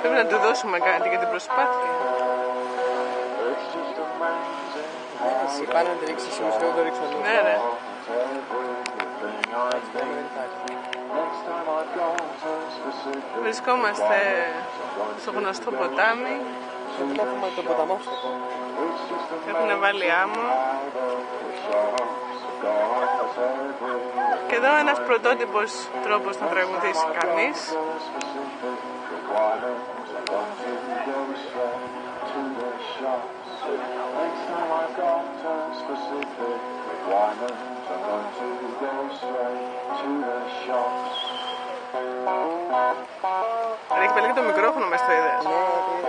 Πρέπει να του δώσουμε κάτι για την προσπάθεια. Εσύ πάνε να τη ρίξεις όμως και δεν το ρίξω λίγο. Ναι ρε. Βρισκόμαστε στο γνωστό ποτάμι. Βλέπουμε τον ποταμό. Έχουν βάλει άμμο. Και εδώ ένας πρωτότυπος τρόπος να τραγουδήσει κανείς. Έχει πάλι και το μικρόφωνο μες το είδες. Ναι,